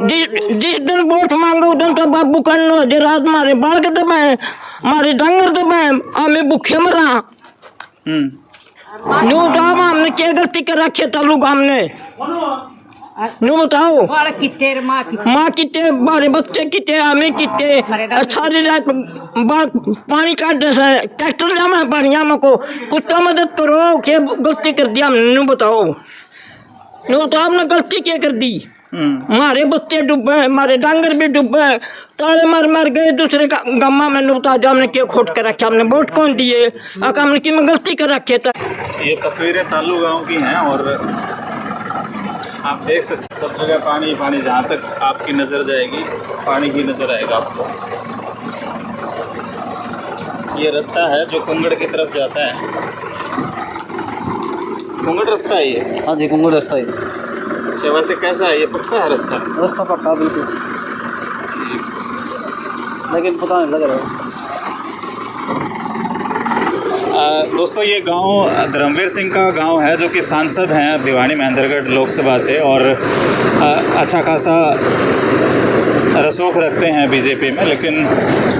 जिस दिन वोट मांगो उस दिन तो बाबू कन्नो जे रात मारे बाल के दबे मारे डंगर दबे हमें भूखे मरा न्यू बताओ हमने क्या गलती कर रखी तालुक हमने न्यू बताओ माँ कितने बारे बच्चे कितने हमें कितने सारी रात पानी काट दे ट्रैक्टर जामा पानी हम को कुत्ता मदद करो क्या गलती कर दिया हमने न्यू बताओ आपने गलती क्या कर दी हमारे बच्चे डूबे हमारे डांगर भी डूबे ताले मर गए दूसरे गम्मा में बता दो हमने क्या खोट कर रखा हमने वोट कौन दिए हमने की मैं गलती कर रखे था। ये तस्वीरें तालू गांव की हैं और आप देख सकते सब जगह पानी पानी, जहाँ तक आपकी नज़र जाएगी पानी ही नज़र आएगा आपको। ये रास्ता है जो कुंगड़ की तरफ जाता है, कुंगड़ रास्ता है ये। हाँ जी कुंगड़ रास्ता है। अच्छा वैसे कैसा है ये, पक्का है रास्ता? रास्ता पक्का बिल्कुल, लेकिन पता नहीं लग रहा है। दोस्तों ये गांव धर्मवीर सिंह का गांव है जो कि सांसद हैं भिवानी महेंद्रगढ़ लोकसभा से और अच्छा खासा रसूख रखते हैं बीजेपी में, लेकिन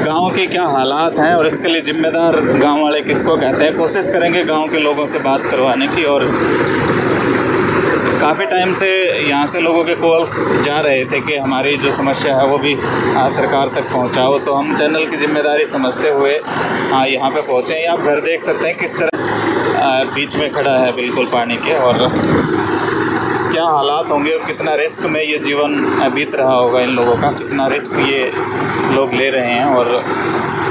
गांव के क्या हालात हैं और इसके लिए जिम्मेदार गांव वाले किसको कहते हैं, कोशिश करेंगे गांव के लोगों से बात करवाने की। और काफ़ी टाइम से यहाँ से लोगों के कॉल्स जा रहे थे कि हमारी जो समस्या है वो भी सरकार तक पहुँचाओ, तो हम चैनल की जिम्मेदारी समझते हुए यहाँ पे पहुँचे। आप घर देख सकते हैं किस तरह बीच में खड़ा है बिल्कुल पानी के, और क्या हालात होंगे और कितना रिस्क में ये जीवन बीत रहा होगा इन लोगों का, कितना रिस्क ये लोग ले रहे हैं। और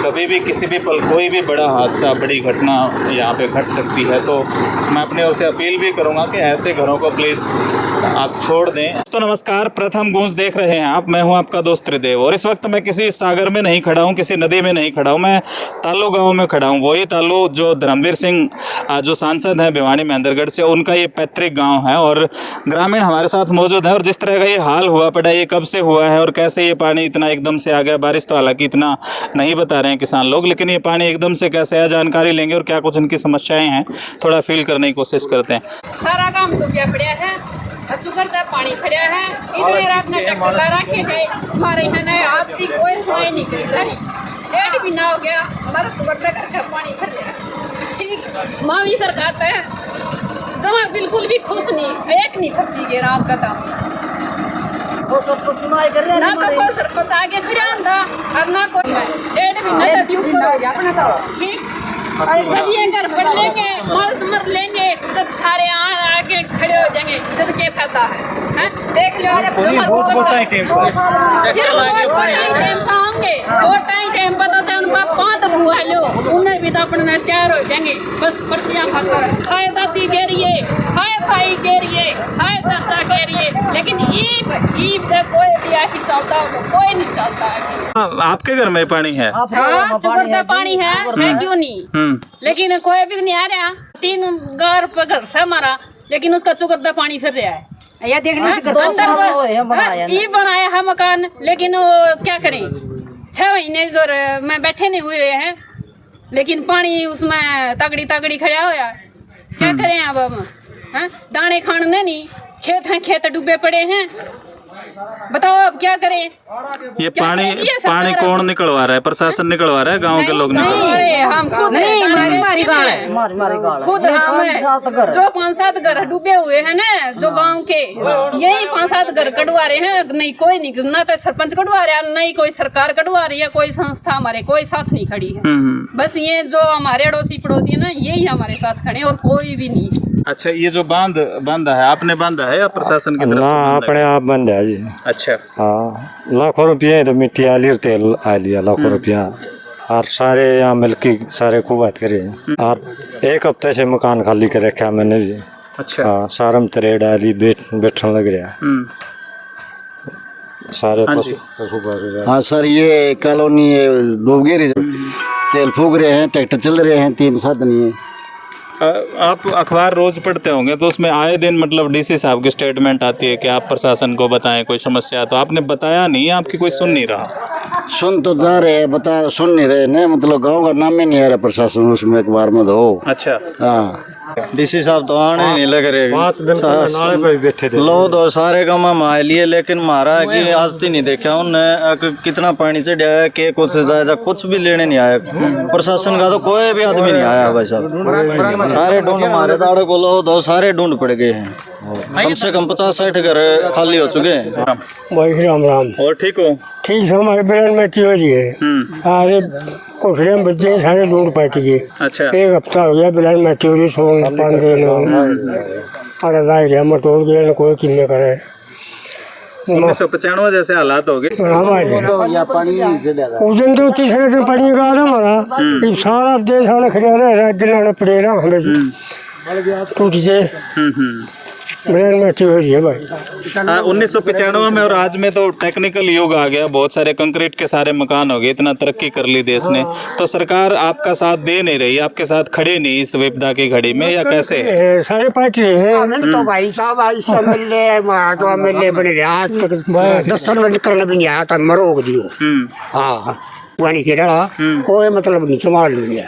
कभी भी किसी भी पल कोई भी बड़ा हादसा, बड़ी घटना यहाँ पे घट सकती है, तो मैं अपनी ओर से अपील भी करूँगा कि ऐसे घरों को प्लीज़ आप छोड़ दें। तो नमस्कार, प्रथम गूंज देख रहे हैं आप, मैं हूं आपका दोस्त त्रिदेव और इस वक्त मैं किसी सागर में नहीं खड़ा हूं, किसी नदी में नहीं खड़ा हूं, मैं तालू गांव में खड़ा हूं। वही तालू जो धर्मवीर सिंह जो सांसद हैं भिवानी महेंद्रगढ़ से, उनका ये पैतृक गांव है और ग्रामीण हमारे साथ मौजूद है। और जिस तरह का ये हाल हुआ पड़ा, ये कब से हुआ है और कैसे ये पानी इतना एकदम से आ गया, बारिश तो हालांकि इतना नहीं बता रहे हैं किसान लोग, लेकिन ये पानी एकदम से कैसे आया, जानकारी लेंगे और क्या कुछ इनकी समस्याएँ हैं थोड़ा फील करने की कोशिश करते हैं। सारा काम तो क्या पड़ा है, चुकर का पानी खड़ा है, इतने रात में टक्कर रखे थे हमारे यहाँ ने, आज तक कोई सुनाई नहीं करी सारी, 1.5 महीना हो गया हमारा चुकर का पानी खड़ गया। ठीक मावी सरकार है जहाँ बिल्कुल भी खुश नहीं, एक नहीं खर्ची गया रात का दाम ना तो कोई सरपंच आगे खड़ा था और ना कोई 1.5 महीना ठीक। जब ये घर बढ़ लेंगे मर लेंगे, जब सारे आके खड़े हो जाएंगे, जब क्या फायदा है? देख लो टाइम पता चल उनका 5 हुआ लो उन्हें भी तो अपने तैयार हो जाएंगे, बस पर्चियाँ खाकर खाए दादी कह रही है, खाए ताई कह रही है, खाए चाचा कह रही है, लेकिन ईब जब कोई भी आके चलता हो कोई नहीं चलता है। आपके घर में पानी है? हाँ चुकरता पानी है क्यों नहीं, लेकिन कोई भी नहीं आ रहा। 3 घर पर घर से हमारा, लेकिन उसका चुकरता पानी फिर रहा है। ये देखने से ये बनाया है मकान, लेकिन वो क्या करें, 6 महीने घर में बैठे नहीं हुए हैं, लेकिन पानी उसमें तगड़ी खड़ा हुआ है। क्या करें अब हम दाने खाने नहीं, खेत हैं, खेत डूबे पड़े हैं, बताओ अब क्या करें। ये पानी कौन निकलवा रहा है? प्रशासन निकलवा रहा है, गांव के लोग निकलवा रहे हैं? हम खुद खुद हम जो 5-7 घर डूबे हुए हैं ना, जो गांव के यही 5-7 घर कटवा रहे हैं। नहीं कोई नहीं, ना तो सरपंच कटवा रहा है, नहीं कोई सरकार कटवा रही है, कोई संस्था हमारे कोई साथ नहीं खड़ी है। बस ये जो हमारे अड़ोसी पड़ोसी है ना, यही हमारे साथ खड़े और कोई भी नहीं। अच्छा, ये जो बांधा है आपने बांधा है या प्रशासन की तरफ से? अपने आप बंद है जी। अच्छा हाँ, लाखों रुपये तो मिट्टी आ ली, तेल आ लिया लाखों रुपया, और सारे यहाँ मिलके सारे खूब बात करे। और 1 हफ्ते से मकान खाली कर रखा मैंने भी। अच्छा हाँ, सारम तरे डाली बैठने लग रहा सारे पशु। हाँ सर, ये कॉलोनी डूब गई, तेल फूक रहे हैं, ट्रैक्टर चल रहे हैं, 3 साधन है। आप अखबार रोज पढ़ते होंगे तो उसमें आए दिन मतलब डीसी साहब की स्टेटमेंट आती है कि आप प्रशासन को बताएं कोई समस्या, तो आपने बताया नहीं, आपकी कोई सुन नहीं रहा। सुन तो जा रहे हैं, सुन नहीं रहे ना, मतलब गांव का नाम ही नहीं आ रहा प्रशासन उसमें अखबार में। दो अच्छा हाँ, डीसी साहब तो आने नहीं लग रहे 5 दिन का नाले पे बैठे थे। लो दो सारे काम हमारे लिए, लेकिन मारा है कि आज तक नहीं देखा उनने कितना पानी चढ़ा है, के कुछ जायजा कुछ भी लेने नहीं आया। प्रशासन का तो कोई भी आदमी नहीं आया भाई साहब। सारे ढूंढ मारे दाड़े को लो दो सारे ढूंढ पड़ गए हैं। कम से कम 50-60 घर खाली हो चुके हैं। भाई राम राम। और ठीक हो? ठीक से हमारे बिरन में चोरी है। अरे कोठड़े में बच्चे सारे ढूंढ पाटी गए। अच्छा। 1 हफ्ता हो गया बिरन में चोरी सोन पान देना अरे दायरे मटोड़ गए कोई किन्ने करे 1995 जैसे हालात हो गए। उस दिन तो तीसरे दिन पानी का आ हमारा ये सारा देश वाले खड़े रहे दिन पड़े रहा हमें टूट जाए ब्रेन में चोरी है भाई। 1995 में और आज में तो टेक्निकल युग आ गया, बहुत सारे कंक्रीट के सारे मकान हो गए, इतना तरक्की कर ली देश ने, तो सरकार आपका साथ दे नहीं रही, आपके साथ खड़े नहीं इस विपदा की घड़ी में, या कैसे? सारे पार्टी है तो भाई साहब तो मिले बने आज तक दर्शन में निकलना भी नहीं आया था मरोग दियो। हाँ पानी के रहा कोई मतलब नहीं संभाल लिया।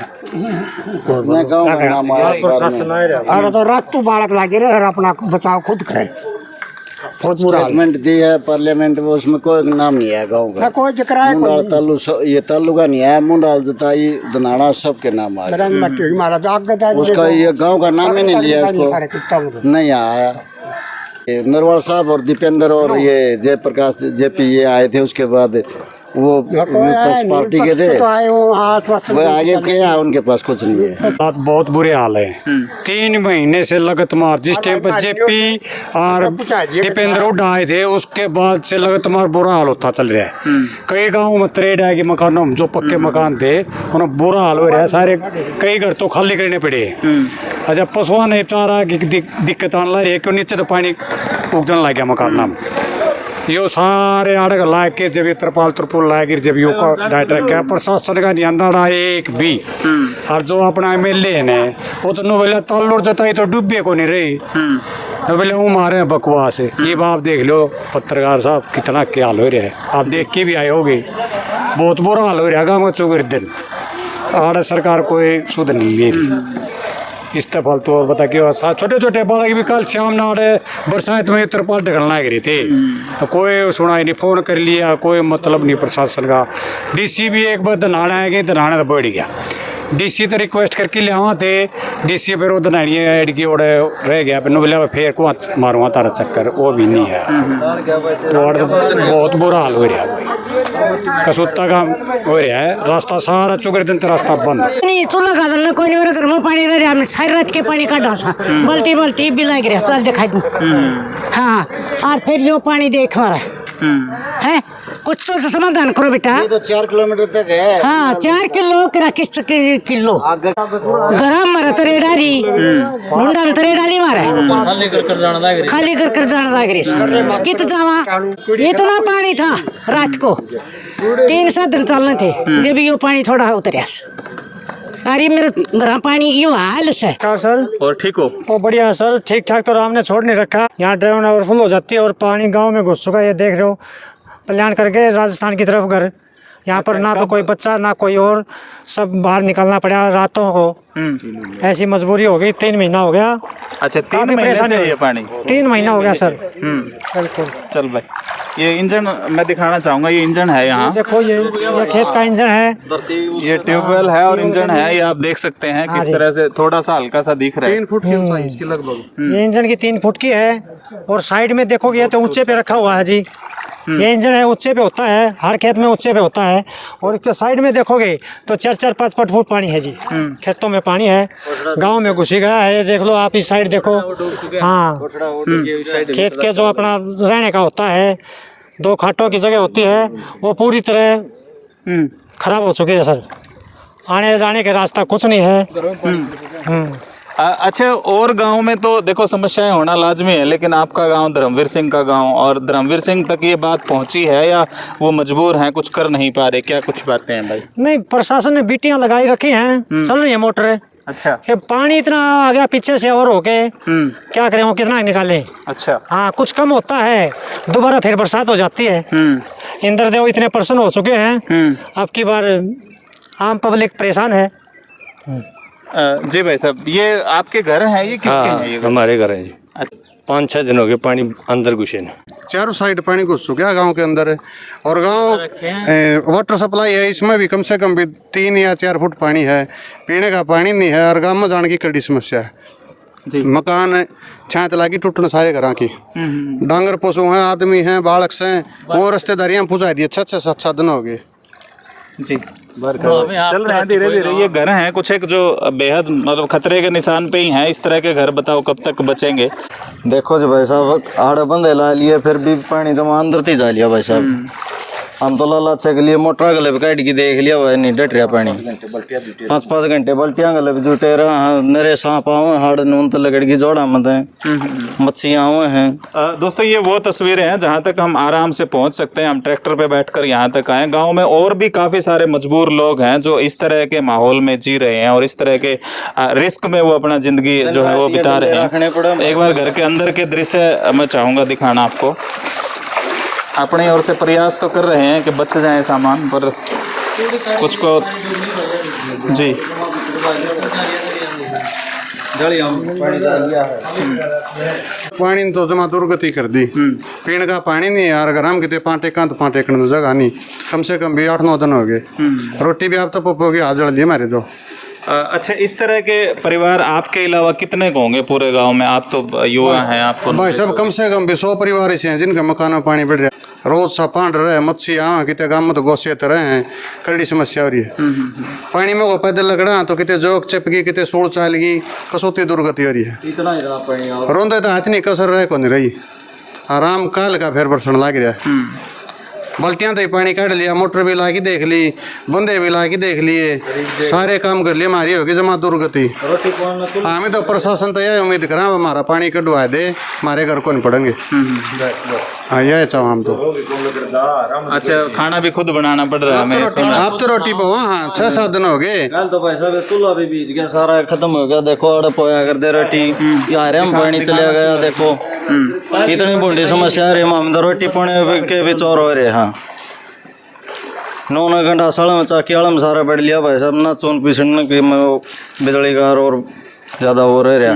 अरे तो रात तो बालक लागे रहे अपना बचाव खुद करे। बहुत बुरा स्टेटमेंट दी है पार्लियामेंट में, उसमें कोई नाम नहीं है गाँव का, कोई जिक्र है ये तालु का नहीं है, मुंडाल जताई दनाना सबके नाम आए, उसका ये गांव का नाम ही नहीं लिया, उसको नहीं आया। नरवाल साहब और दीपेंद्र और ये जयप्रकाश जेपी ये आए थे, उसके बाद वो पार्टी के थे वो आगे क्या, उनके पास कुछ नहीं है। बात बहुत बुरे हाल है। 3 महीने से लगातार जिस टाइम पर जेपी और दीपेंद्र उड्डा आए थे उसके बाद से लगातार बुरा हाल होता चल रहा है। कई गाँव में ट्रेड है कि मकानों में जो पक्के मकान थे उन्हें बुरा हाल हो रहा है, सारे कई घर तो खाली करने पड़े। अच्छा पशुओं ने चारा की दिक्कत आने लग रही है, क्यों नीचे तो पानी उगजन लग गया मकान नाम यो सारे आड़े ला के जब ये तरपाल ला के जब यो का डाइट रखा प्रशासन का नहीं अंदाजा एक भी। और जो अपना MLA है वो तो नोबेला ताल्लुर जताई तो डूबे को नहीं रही, नोबेला वो मारे बकवास है। ये बात देख लो पत्रकार साहब कितना क्या हाल हो रहा है, आप देख के भी आए होगे, बहुत बुरा हाल हो रहा है गाँव चौकर दिन। आड़े सरकार कोई सुध नहीं ले रही इस फालतू। और बता क्यों छोटे छोटे बालक भी कल शाम ना बरसात में तरपाल ढकलना गिरी थे, तो कोई सुनाई नहीं, फोन कर लिया कोई मतलब नहीं प्रशासन का। DC भी एक बार दनाना है कि दनाना तो बढ़ गया, DC तो रिक्वेस्ट करके ले आवा थे, DC फिर वो दनानी एडकी ओड़े रह गया, फिर बोले फिर को मारूंगा तारा चक्कर, वो भी नहीं है। तो बहुत बुरा हाल हो रहा है, कसूता का हो रहा है, रास्ता सारा चुकर दिन तो रास्ता बंद नहीं। चूल्हा गालना कोई नहीं, मेरे घर में पानी रह रहा है, सारी रात के पानी काटा सा बल्टी बल्टी बिला गिरा चल दिखाई दूँ। हाँ और फिर यो पानी देख मारा है, कुछ तो समाधान करो बेटा। ये तो 4 किलोमीटर तक है। हाँ 4 किलो किरा किस किलो गरम मारा तरे डाली मुंडा में तरे डाली मारा खाली कर जाना लाग रही कित जावा। इतना पानी था रात को 3-7 दिन चलने थे जब यो पानी थोड़ा उतरिया। अरे मेरे घर पानी यो हाल से सर। और ठीक हो? वो बढ़िया सर, ठीक ठाक तो हमने छोड़ नहीं रखा। यहाँ ड्राइवर ओवरफुल हो जाती है और पानी गांव में घुस चुका है, ये देख रहे हो। कल्याण करके राजस्थान की तरफ घर, यहाँ पर ना तो कोई बच्चा ना कोई और, सब बाहर निकलना पड़ा रातों को। ऐसी मजबूरी हो गई, 3 महीना हो गया। अच्छा 3 महीने से ये पानी? 3 महीना हो गया सर। बिल्कुल। चल भाई ये इंजन मैं दिखाना चाहूँगा, ये इंजन है यहाँ देखो, ये खेत का इंजन है, ये ट्यूबवेल है और इंजन है, ये आप देख सकते हैं किस तरह से थोड़ा सा हल्का सा दिख रहा है। 3 फुट की ऊंचाई इसकी लगभग। ये इंजन की 3 फुट की है और साइड में देखोगे ये तो ऊंचे पे रखा हुआ है जी। ये इंजन है ऊंचे पे होता है, हर खेत में ऊंचे पे होता है। और तो साइड में देखोगे तो 4-4, 5-5 फुट पानी है जी, खेतों में पानी है, गांव में घुसी गया है। देख लो आप इस साइड देखो। हाँ खेत के जो अपना रहने का होता है, 2 खाटों की जगह होती है, वो पूरी तरह खराब हो चुकी है सर। आने जाने का रास्ता कुछ नहीं है। अच्छा और गांव में तो देखो समस्याएं होना लाजमी है, लेकिन आपका गांव धर्मवीर सिंह का गांव, और धर्मवीर सिंह तक ये बात पहुंची है या वो मजबूर हैं, कुछ कर नहीं पा रहे, क्या कुछ बातें हैं भाई? नहीं, प्रशासन ने बीटियां लगाई रखी हैं, चल रही है मोटर। अच्छा पानी इतना आ गया पीछे से और होके क्या करें, वो कितना निकाले। अच्छा हाँ कुछ कम होता है, दोबारा फिर बरसात हो जाती है। इंद्रदेव इतने परसेंट हो चुके हैं, अब की बार आम पब्लिक परेशान है। जी भाई साहब, ये आपके घर हैं, ये किसके हैं ये घर? हमारे घर है जी। 5-6 दिन हो गए पानी अंदर घुसे न। चारों साइड पानी घुस चुका है गांव के अंदर है। और गांव वाटर सप्लाई है, इसमें भी कम से कम भी 3 या 4 फुट पानी है। पीने का पानी नहीं है और गांव में जाने की कड़ी समस्या है। मकान छात लागी टूटने सारे घर की, डांगर पशु हैं, आदमी हैं, बालक हैं, वो रिश्तेदारियां पुजा दी। 6-7 दिन हो गए जी। चल रहे हैं धीरे धीरे। ये घर हैं कुछ एक जो बेहद मतलब खतरे के निशान पे ही हैं। इस तरह के घर बताओ कब तक बचेंगे? देखो जी भाई साहब, आड़े बंदे ला लिए, फिर भी पानी तो अंदर थी जा लिया भाई साहब। हम तो लाला के लिए मोटर गले भी काट के देख लिया भाई, नहीं डट रहा पानी। 5-5 घंटे बल्टियां गले भी जुटे रहा, नरे सांप आवे, हाड़ नून तो लगड़ की जोड़ा मत मच्छियाँ आवे हैं। दोस्तों ये वो तस्वीरें हैं जहाँ तक हम आराम से पहुँच सकते हैं। हम ट्रैक्टर पे बैठकर यहाँ तक आए। गांव में और भी काफ़ी सारे मजबूर लोग हैं जो इस तरह के माहौल में जी रहे हैं और इस तरह के रिस्क में वो अपना ज़िंदगी जो है वो बिता रहे हैं। एक बार घर के अंदर के दृश्य मैं चाहूँगा दिखाना आपको। अपनी ओर से प्रयास तो कर रहे हैं कि बच जाए सामान, पर कुछ को जी पानी तो जमा दुर्गति कर दी। पीने का पानी नहीं यार, अगर हम कितने 5 टेकन तो 5 टेकन जगह नहीं, कम से कम भी 8-9 दिन हो गए। रोटी भी आप तो पपोगी हाथ जड़ ली हमारे तो। अच्छा, इस तरह के परिवार आपके अलावा कितने को होंगे पूरे गांव में? आप तो युवा हैं, आपको भाई सब कम से कम भी 100 परिवार ऐसे हैं जिनके मकान में पानी बढ़ रहा है। रोज सा पांड रहे, मच्छी आवा कितने गांव में तो गोसे रहे हैं, कड़ी समस्या हो रही है। पानी में को पैदल लगड़ा तो कितने जोक चपकी, कितने सोल चाल गई, कसौती दुर्गति हो रही है। इतना ही रहा पानी रोंदे तो हाथ नहीं कसर रहे को नहीं रही, आराम काल का फेर बरसन लग रहा है। बल्टियां तो पानी काट लिया, मोटर भी ला के देख ली, बंदे भी ला के देख लिए, सारे काम कर लिए, हमारी होगी जमा दुर्गति। हमें तो प्रशासन तो यही उम्मीद करा हमारा पानी कटवा दे, हमारे घर को नहीं पड़ेंगे। हाँ यह चाहो हम तो। अच्छा, खाना भी खुद बनाना पड़ रहा है मेरे सुना। आप तो रोटी पाओ। हाँ 6-7 दिन हो गए। कल तो भाई साहब चूल्हा भी बीज गया, सारा खत्म हो गया। देखो अड़ पोया कर दे रोटी, यार हम पानी चला गया। देखो इतनी बूढ़ी समस्या रही, हम तो रोटी पाने के भी चोर हो रहे। हाँ 9 घंटा साल में चाकी वाला में सारा बैठ लिया भाई साहब ना, चून पीसने की बिजली का और ज़्यादा हो रहा।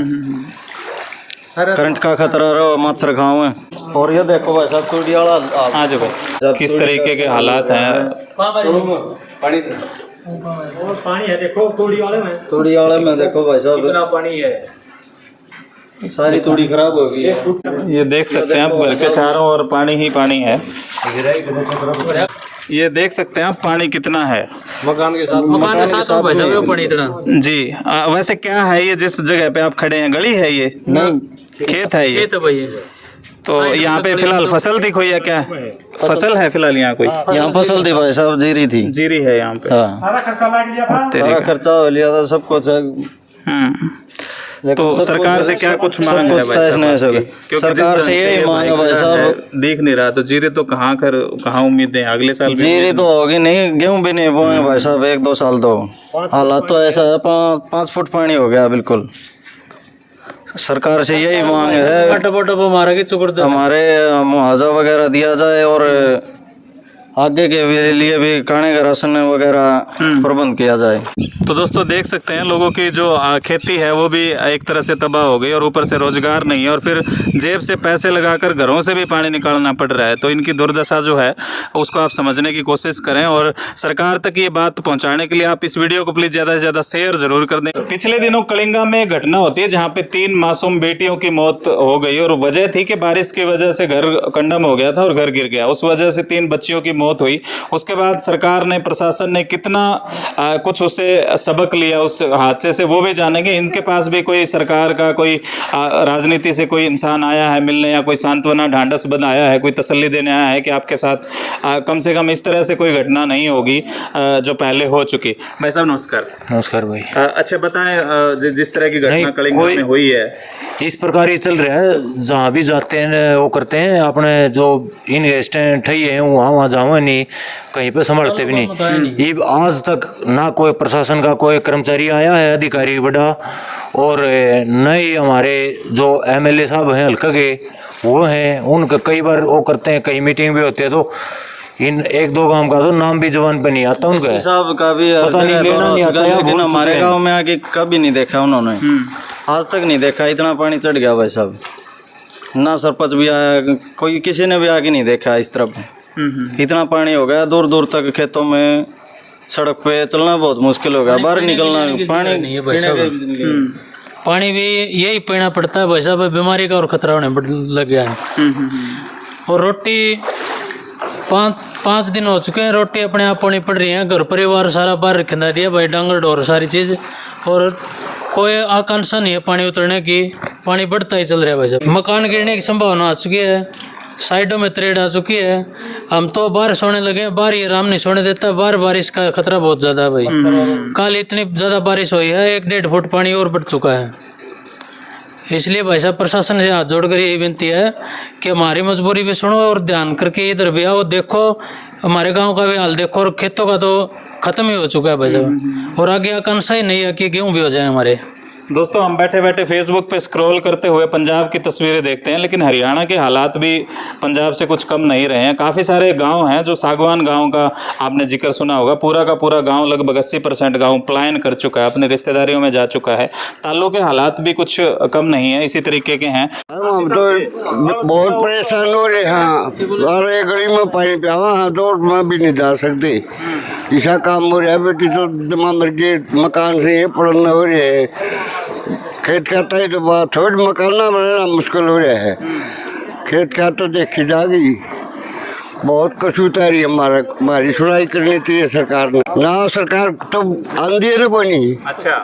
करंट का खतरा रहा, मच्छर खाओ है। और ये देखो भाई साहब तूड़ी वाला आ जाओ, किस तरीके के हालात हैं। पानी है देखो तूड़ी वाले में देखो भाई साहब कितना पानी है, सारी तूड़ी खराब हो गई है। ये देख सकते हैं आप, घर के चारों ओर पानी ही पानी है। ये देख सकते हैं आप पानी कितना है मकान के साथ भाई साहब पानी इतना जी। वैसे क्या है ये जिस जगह पे आप खड़े हैं, गली है ये? नहीं, खेत है ये। खेत है भाई। तो यहाँ पे फिलहाल फसल थी कोई या क्या फसल है फिलहाल यहाँ कोई? यहाँ फसल थी भाई साहब, जीरी थी। जीरी है यहाँ पे। हाँ सारा खर्चा हो लिया था, सब कुछ है। तो सरकार से क्या कुछ मांग है भाई साहब? सरकार से यही मांग है भाई साहब। दिख नहीं रहा तो जीरे तो कहाँ उम्मीदें अगले साल? जीरी तो होगी नहीं, गेहूं भी नहीं बोए भाई साहब 1-2 साल। तो हालात तो ऐसा है, 5 फुट पानी हो गया बिल्कुल। सरकार से यही मांग है हमारे मुआवजा वगैरह दिया जाए और आगे के लिए भी खाने का राशन वगैरह प्रबंध किया जाए। तो दोस्तों देख सकते हैं लोगों की जो खेती है वो भी एक तरह से तबाह हो गई और ऊपर से रोजगार नहीं है और फिर जेब से पैसे लगाकर घरों से भी पानी निकालना पड़ रहा है। तो इनकी दुर्दशा जो है उसको आप समझने की कोशिश करें और सरकार तक ये बात पहुंचाने के लिए आप इस वीडियो को प्लीज़ ज़्यादा से ज़्यादा शेयर जरूर कर दें। पिछले दिनों कलिंगा में एक घटना होती है जहाँ पे 3 मासूम बेटियों की मौत हो गई और वजह थी कि बारिश की वजह से घर कंडम हो गया था और घर गिर गया। उस वजह से 3 बच्चियों की मौत हुई। उसके बाद सरकार ने, प्रशासन ने कितना कुछ उससे सबक लिया उस हादसे से वो भी जानेंगे। इनके पास भी कोई सरकार का कोई राजनीति से कोई इंसान आया है मिलने या कोई सांत्वना ढांढस बनाया है, कोई तसल्ली देने आया है कि आपके साथ कम से कम इस तरह से कोई घटना नहीं होगी जो पहले हो चुकी। भाई साहब नमस्कार। नमस्कार भाई। अच्छा बताएं, जिस तरह की घटना कलिंगा में हुई है इस प्रकार ही चल रहा है। जहाँ भी जाते हैं वो करते हैं, अपने जो इन स्टैंड ठही है वहाँ जाओ नहीं, कहीं पे संभालते भी नहीं। ये आज तक ना कोई प्रशासन का कोई कर्मचारी आया है अधिकारी बड़ा, और न ही हमारे जो MLA साहब हैं हल्का के वो हैं, उनका कई बार वो करते हैं, कई मीटिंग भी होती है तो इन एक दो गांव का तो नाम भी जुबान पे नहीं आता उनका। साहब का भी पता नहीं, लेना नहीं आता, लेकिन भूल हमारे चुके हैं। गांव में आके कभी नहीं देखा उन्होंने, आज तक नहीं देखा। इतना पानी चढ़ गया भाई साहब, ना सरपंच भी आया, कोई किसी ने भी आके नहीं देखा इस तरफ। इतना पानी हो गया, दूर दूर तक खेतों में, सड़क पे चलना बहुत मुश्किल हो गया, बाहर निकलना पानी नहीं है भाई साहब। पानी भी यही पीना पड़ता है भाई साहब, बीमारी का और खतरा होने लग गया है। और रोटी 5 दिन हो चुके हैं, रोटी अपने आप होनी पड़ रही है, घर परिवार सारा बाहर खिंदा दिया भाई, डांगर डोर सारी चीज़, और कोई आकांक्षा नहीं है पानी उतरने की, पानी बढ़ता ही चल रहा है भाई साहब। मकान गिरने की संभावना आ चुकी है, साइडों में तरेड़ आ चुकी है, हम तो बाहर सोने लगे, बाहर ये आराम नहीं सोने देता, बाहर बारिश का खतरा बहुत ज़्यादा है भाई। कल इतनी ज़्यादा बारिश हुई है, 1-1.5 फुट पानी और बढ़ चुका है। इसलिए भाई साहब प्रशासन से हाथ जोड़कर यही विनती है कि हमारी मजबूरी भी सुनो और ध्यान करके इधर भी आओ, देखो हमारे गांव का भी हाल देखो, और खेतों का तो ख़त्म ही हो चुका है भाई साहब, और आगे आकांक्षा ही नहीं है कि गेहूँ भी हो जाए हमारे। दोस्तों हम बैठे बैठे फेसबुक पे स्क्रॉल करते हुए पंजाब की तस्वीरें देखते हैं, लेकिन हरियाणा के हालात भी पंजाब से कुछ कम नहीं रहे हैं। काफ़ी सारे गांव हैं जो सागवान गांव का आपने जिक्र सुना होगा, पूरा का पूरा गांव, लगभग 80% गांव पलायन कर चुका है, अपने रिश्तेदारियों में जा चुका है। ताल्लुक के हालात भी कुछ कम नहीं है, इसी तरीके के हैं। हम तो बहुत परेशान हो रहे हैं, अरे गली में पानी पे वहाँ दौड़ में भी नहीं जा सकते, ऐसा काम हो रहा है। बेटी तो जमा मर के मकान से पड़ना हो रहा है, खेत खाता है तो बात थोड़ी, मकान ना बनाना मुश्किल हो रहा है। खेत का तो देखी जाएगी, बहुत कसूतारी हमारी सुनाई करनी चाहिए सरकार ने, ना सरकार तो आंधी है ना कोई नहीं। अच्छा,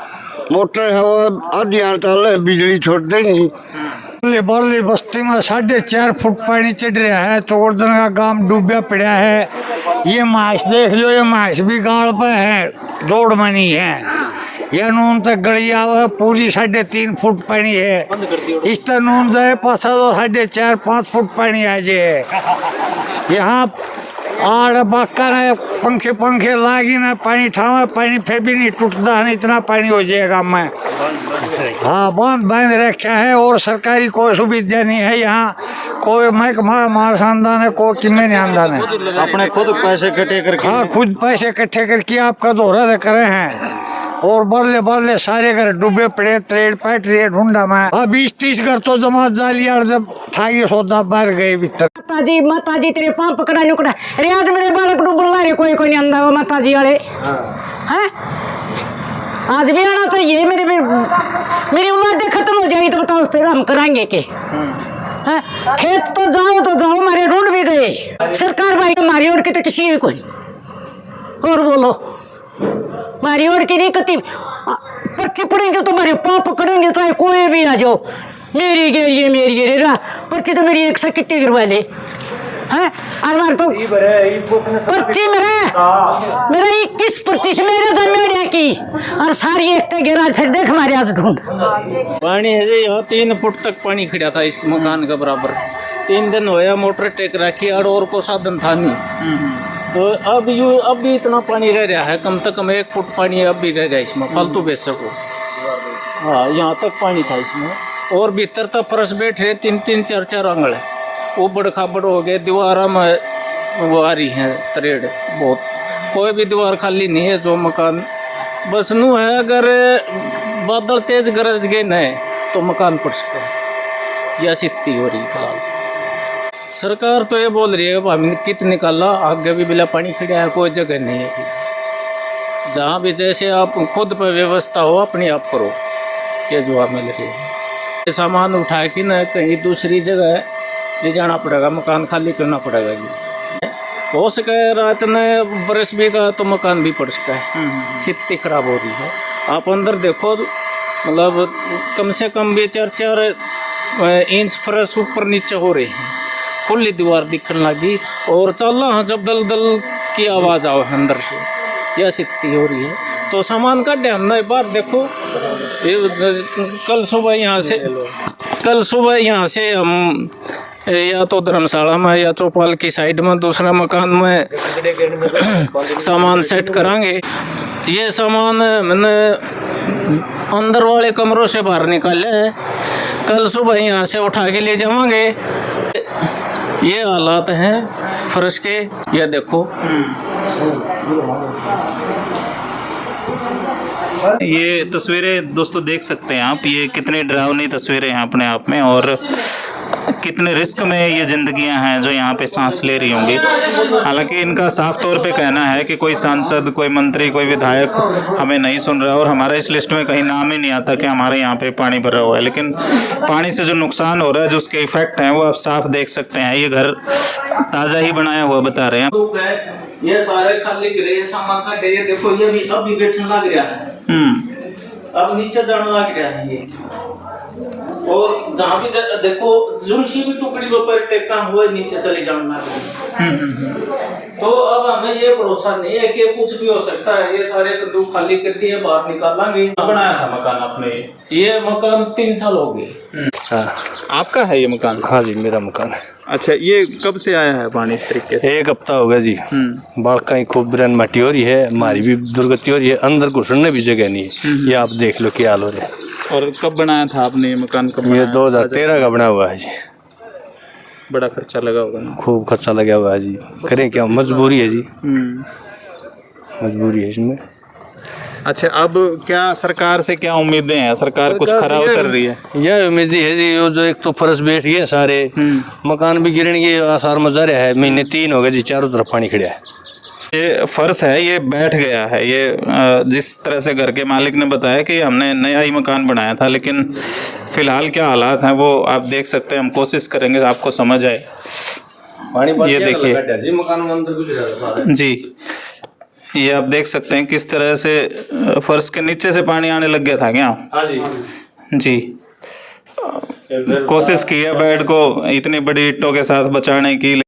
मोटर हवा आधी आता है, बिजली छोड़ते नहीं। बरली बस्ती में 4.5 फुट पानी चढ़ रहा है, चौड़दन का गांव डूबा पड़ा है। ये माछ देख लो, ये माछ भी गाड़ पे है, रोड में नहीं है। यह नून तक गड़िया हुआ पूरी 3.5 फुट पानी है, इस तरह नून जाए पासा तो 4.5-5 फुट पानी आ जाए। यहाँ आड़ बाका ने पंखे लागी ना, पानी ठावा, पानी फिर भी नहीं टूटता है, इतना पानी हो जाएगा। मैं हाँ बांध रखा है, और सरकारी कोई सुविधा नहीं है यहाँ, कोई महकमा हमारा खानदान है, कोई किमें नहीं आंदान है। अपने खुद पैसे इकट्ठे करके, हाँ खुद पैसे इकट्ठे करके आपका दोहरा से करे हैं, और बरले सारे घर डूबे पड़े, त्रेड़ पैट रही है ढूंढा में। अब 20-30 घर तो जमा जालिया जब ठागी सौदा बाहर गए भीतर। माता जी तेरे पाँव पकड़ा नुकड़ा रे, आज मेरे बालक डूबन मारे, कोई नहीं आंदा वो माता जी वाले हैं। आज भी आना चाहिए, मेरी औलाद खत्म हो जाएगी तो बताओ फिर हम कराएंगे के? खेत तो जाओ हमारे ढूंढ भी गए, सरकार भाई हमारी ओर की तो किसी भी कोई। और बोलो मारी ओर की नहीं कती, पर्ची पड़ेंगे तो हमारे पाँव पकड़ेंगे, चाहे कोई भी आ जाओ, मेरी गेरी पर्ची तो मेरी 100 कितने करवा ले हैं। और तो पर्ची मेरा 21 पर्ची से मेरे जमेड़िया की, और सारी एक गिरा, फिर देख हमारे आज ढूंढ पानी है जी, यहाँ 3 फुट तक पानी खड़ा था इस मकान का बराबर। 3 दिन होया मोटर टेक रखी, और को साधन था नहीं, तो अब भी इतना पानी रह रहा है, कम से कम 1 फुट पानी अब भी रह गया इसमें, फालतू बेच सको। हाँ यहाँ तक पानी था इसमें, और भीतर तक फर्श बैठ रहे 3-3, 4-4 आंगल है, ऊबड़ खाबड़ हो गए, दीवार में वो आ रही है तरेड़ बहुत, कोई भी दीवार खाली नहीं है। जो मकान बस नू है, अगर बादल तेज गरज गए न तो मकान पड़ सके, यह स्थिति हो रही फिलहाल। सरकार तो ये बोल रही है कि हम कित निकाला, आगे भी बिला पानी खड़ा है, कोई जगह नहीं है। जहाँ भी जैसे आप खुद पर व्यवस्था हो अपने आप करो, ये जो आप मिल रही है। सामान उठा के न कहीं दूसरी जगह ले जाना पड़ेगा, मकान खाली करना पड़ेगा जी। हो सके रात में बरस भी का तो मकान भी पड़ सका है, स्थिति खराब हो रही है। आप अंदर देखो, मतलब कम से कम भी 4-4 इंच फर्श ऊपर नीचे हो रहे हैं, खुली दीवार दिखने लगी, और चलना जब दल की आवाज़ आओ अंदर से, यह स्थिति हो रही है। तो सामान का ध्यान नहीं, बात देखो, कल सुबह यहाँ से हम या तो धर्मशाला में या चौपाल की साइड में दूसरा मकान में सामान सेट करांगे। ये सामान मैंने अंदर वाले कमरों से बाहर निकाले है, कल सुबह यहाँ से उठा के ले जाएंगे। ये हालात हैं फर्श के, ये देखो। ये तस्वीरें दोस्तों देख सकते हैं आप, ये कितनी डरावनी तस्वीरें हैं अपने आप में, और कितने रिस्क में ये ज़िंदगियां हैं जो यहाँ पे सांस ले रही होंगी। हालांकि इनका साफ तौर पे कहना है कि कोई सांसद, कोई मंत्री, कोई विधायक हमें नहीं सुन रहा, और हमारा इस लिस्ट में कहीं नाम ही नहीं आता कि हमारे यहाँ पे पानी भरा हुआ है। लेकिन पानी से जो नुकसान हो रहा है, जो उसके इफेक्ट हैं, वो आप साफ देख सकते हैं। ये घर ताज़ा ही बनाया हुआ बता रहे हैं। ये सारे खाली गिरे सामान का ढेर देखो, ये भी अब भी बैठने लग रहा है, अब नीचे जाने लग रहा है ये। और जहाँ भी देखो जुनसी भी टुकड़ी पर टेका हुआ नीचे चले जाने लग रहा। तो अब हमें ये भरोसा नहीं है कि कुछ भी हो सकता है। ये सारे संदूक खाली कर दिए, बाहर निकालेंगे। बनाया था मकान आपने? ये मकान 3 साल हो गए। आपका है ये मकान? हाँ जी, मेरा मकान है। अच्छा, ये कब से आया है पानी इस तरीके से? 1 हफ्ता हो गया जी। बाढ़ खूब बिरन मट्टी हो रही है, हमारी भी दुर्गति हो रही है, अंदर घुसने भी जगह नहीं है। ये आप देख लो क्या हाल हो रहा है। और कब बनाया था आपने ये मकान? कब? ये 2013 का बना हुआ है जी। बड़ा खर्चा लगा होगा ना? खूब खर्चा लगा हुआ है जी, करें क्या, मजबूरी है जी, मजबूरी है इसमें। अच्छा, अब क्या सरकार से क्या उम्मीदें हैं? सरकार कुछ खरा उतर रही है? यह उम्मीद है जी, जो एक तो फर्श बैठ गया, सारे मकान भी गिरने के आसार मज़ा है। महीने 3 हो गए जी, चारों तरफ पानी खड़ा है। ये फर्श है, ये बैठ गया है। ये जिस तरह से घर के मालिक ने बताया कि हमने नया ही मकान बनाया था, लेकिन फ़िलहाल क्या हालात हैं वो आप देख सकते हैं। हम कोशिश करेंगे आपको समझ आए। ये देखिए जी, मकान अंदर जी, ये आप देख सकते हैं किस तरह से फर्श के नीचे से पानी आने लग गया था क्या? हाँ जी जी, कोशिश की है बेड को इतनी बड़ी ईंटों के साथ बचाने की।